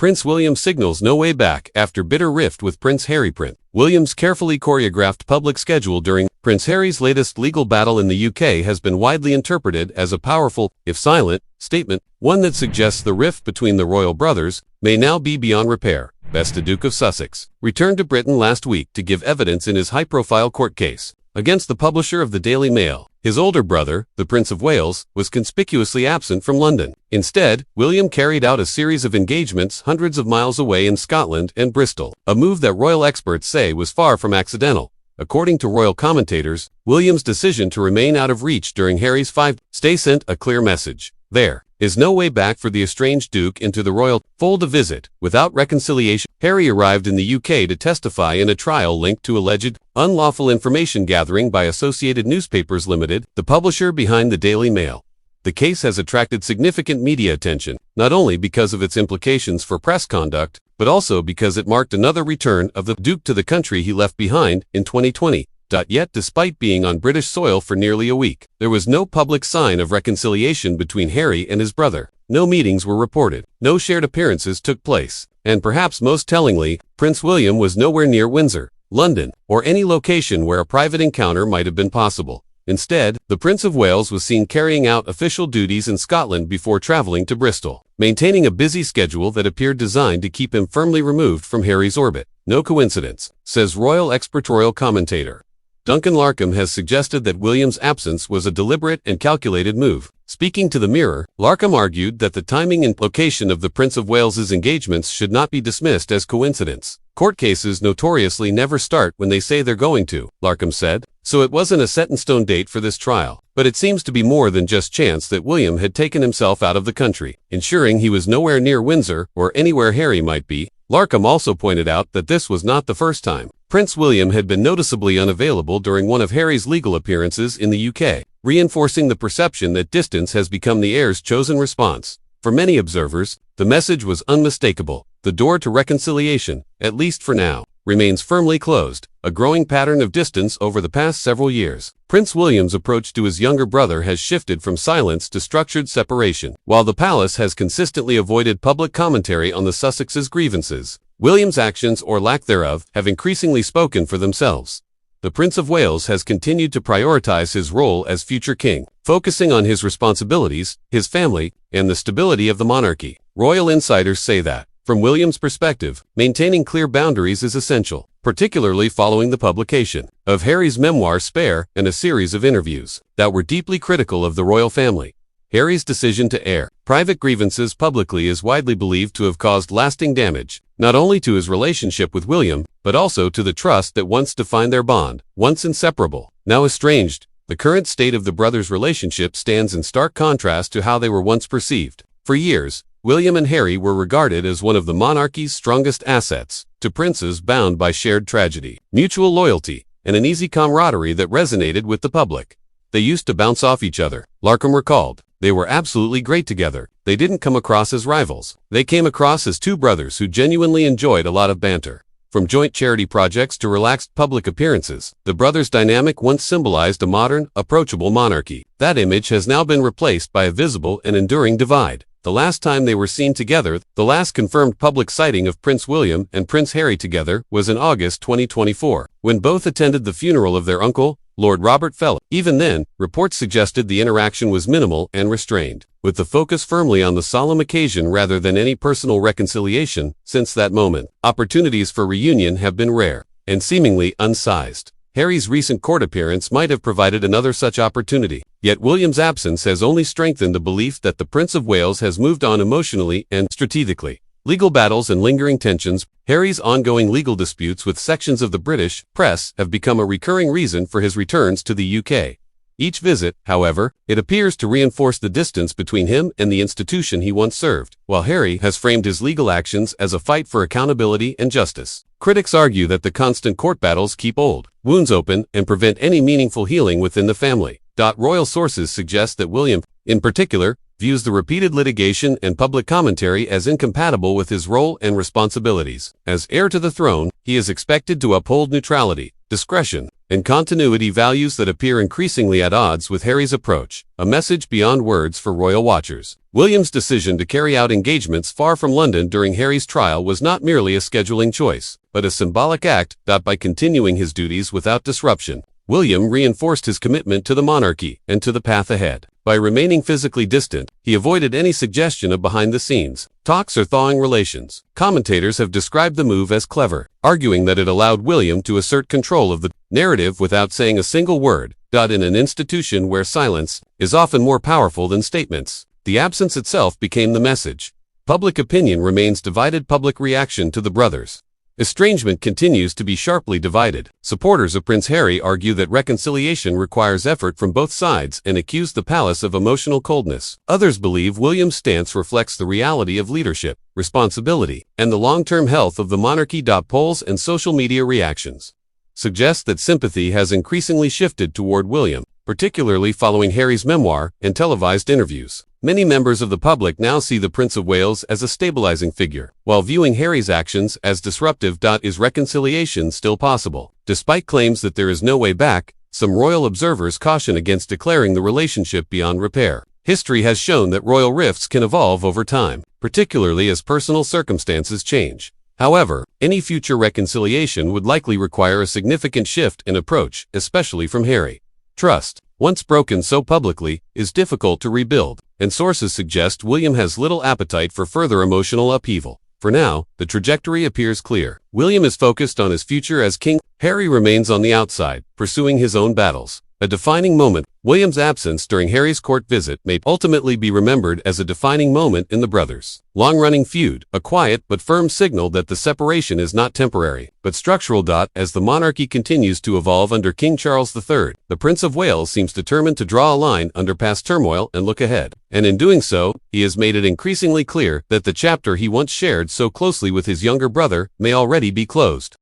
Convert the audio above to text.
Prince William signals no way back after bitter rift with Prince Harry. Prince William's carefully choreographed public schedule during Prince Harry's latest legal battle in the UK has been widely interpreted as a powerful, if silent, statement, one that suggests the rift between the royal brothers may now be beyond repair. The Duke of Sussex returned to Britain last week to give evidence in his high-profile court case against the publisher of the Daily Mail. His older brother, the Prince of Wales, was conspicuously absent from London. Instead, William carried out a series of engagements hundreds of miles away in Scotland and Bristol, a move that royal experts say was far from accidental. According to royal commentators, William's decision to remain out of reach during Harry's five-day sent a clear message. There is no way back for the estranged Duke into the royal fold. A visit without reconciliation. Harry arrived in the UK to testify in a trial linked to alleged unlawful information gathering by Associated Newspapers Limited, the publisher behind the Daily Mail. The case has attracted significant media attention, not only because of its implications for press conduct, but also because it marked another return of the Duke to the country he left behind in 2020. Yet, despite being on British soil for nearly a week, there was no public sign of reconciliation between Harry and his brother. No meetings were reported, no shared appearances took place, and perhaps most tellingly, Prince William was nowhere near Windsor, London, or any location where a private encounter might have been possible. Instead, the Prince of Wales was seen carrying out official duties in Scotland before traveling to Bristol, maintaining a busy schedule that appeared designed to keep him firmly removed from Harry's orbit. No coincidence, says royal expertorial commentator Duncan Larcombe has suggested that William's absence was a deliberate and calculated move. Speaking to the Mirror, Larcombe argued that the timing and location of the Prince of Wales's engagements should not be dismissed as coincidence. Court cases notoriously never start when they say they're going to, Larcombe said, so it wasn't a set-in-stone date for this trial. But it seems to be more than just chance that William had taken himself out of the country, ensuring he was nowhere near Windsor or anywhere Harry might be. Larcombe also pointed out that this was not the first time Prince William had been noticeably unavailable during one of Harry's legal appearances in the UK, reinforcing the perception that distance has become the heir's chosen response. For many observers, the message was unmistakable. The door to reconciliation, at least for now, remains firmly closed, a growing pattern of distance over the past several years. Prince William's approach to his younger brother has shifted from silence to structured separation. While the palace has consistently avoided public commentary on the Sussexes' grievances, William's actions or lack thereof have increasingly spoken for themselves. The Prince of Wales has continued to prioritize his role as future king, focusing on his responsibilities, his family, and the stability of the monarchy. Royal insiders say that, from William's perspective, maintaining clear boundaries is essential, particularly following the publication of Harry's memoir Spare and a series of interviews that were deeply critical of the royal family. Harry's decision to air private grievances publicly is widely believed to have caused lasting damage, not only to his relationship with William, but also to the trust that once defined their bond. Once inseparable, now estranged, the current state of the brothers' relationship stands in stark contrast to how they were once perceived. For years, William and Harry were regarded as one of the monarchy's strongest assets, to princes bound by shared tragedy, mutual loyalty, and an easy camaraderie that resonated with the public. They used to bounce off each other, Larcombe recalled. They were absolutely great together. They didn't come across as rivals. They came across as two brothers who genuinely enjoyed a lot of banter. From joint charity projects to relaxed public appearances, the brothers' dynamic once symbolized a modern, approachable monarchy. That image has now been replaced by a visible and enduring divide. The last time they were seen together, the last confirmed public sighting of Prince William and Prince Harry together, was in August 2024, when both attended the funeral of their uncle, Lord Robert Fellow. Even then, reports suggested the interaction was minimal and restrained, with the focus firmly on the solemn occasion rather than any personal reconciliation. Since that moment, opportunities for reunion have been rare and seemingly unsized. Harry's recent court appearance might have provided another such opportunity, yet William's absence has only strengthened the belief that the Prince of Wales has moved on emotionally and strategically. Legal battles and lingering tensions, Harry's ongoing legal disputes with sections of the British press have become a recurring reason for his returns to the UK. Each visit, however, it appears to reinforce the distance between him and the institution he once served, while Harry has framed his legal actions as a fight for accountability and justice. Critics argue that the constant court battles keep old wounds open and prevent any meaningful healing within the family. Royal sources suggest that William, in particular, views the repeated litigation and public commentary as incompatible with his role and responsibilities. As heir to the throne, he is expected to uphold neutrality, discretion, and continuity values that appear increasingly at odds with Harry's approach, a message beyond words for royal watchers. William's decision to carry out engagements far from London during Harry's trial was not merely a scheduling choice, but a symbolic act. By continuing his duties without disruption, William reinforced his commitment to the monarchy and to the path ahead. By remaining physically distant, he avoided any suggestion of behind-the-scenes talks or thawing relations. Commentators have described the move as clever, arguing that it allowed William to assert control of the narrative without saying a single word. In an institution where silence is often more powerful than statements, the absence itself became the message. Public opinion remains divided. Public reaction to the brothers' estrangement continues to be sharply divided. Supporters of Prince Harry argue that reconciliation requires effort from both sides and accuse the palace of emotional coldness. Others believe William's stance reflects the reality of leadership, responsibility, and the long-term health of the monarchy. Polls and social media reactions suggest that sympathy has increasingly shifted toward William, particularly following Harry's memoir and televised interviews. Many members of the public now see the Prince of Wales as a stabilizing figure, while viewing Harry's actions as disruptive. Is reconciliation still possible? Despite claims that there is no way back, some royal observers caution against declaring the relationship beyond repair. History has shown that royal rifts can evolve over time, particularly as personal circumstances change. However, any future reconciliation would likely require a significant shift in approach, especially from Harry. Trust, once broken so publicly, is difficult to rebuild, and sources suggest William has little appetite for further emotional upheaval. For now, the trajectory appears clear. William is focused on his future as king. Harry remains on the outside, pursuing his own battles. A defining moment. William's absence during Harry's court visit may ultimately be remembered as a defining moment in the brothers' long-running feud, a quiet but firm signal that the separation is not temporary, but structural. As the monarchy continues to evolve under King Charles III, the Prince of Wales seems determined to draw a line under past turmoil and look ahead. And in doing so, he has made it increasingly clear that the chapter he once shared so closely with his younger brother may already be closed.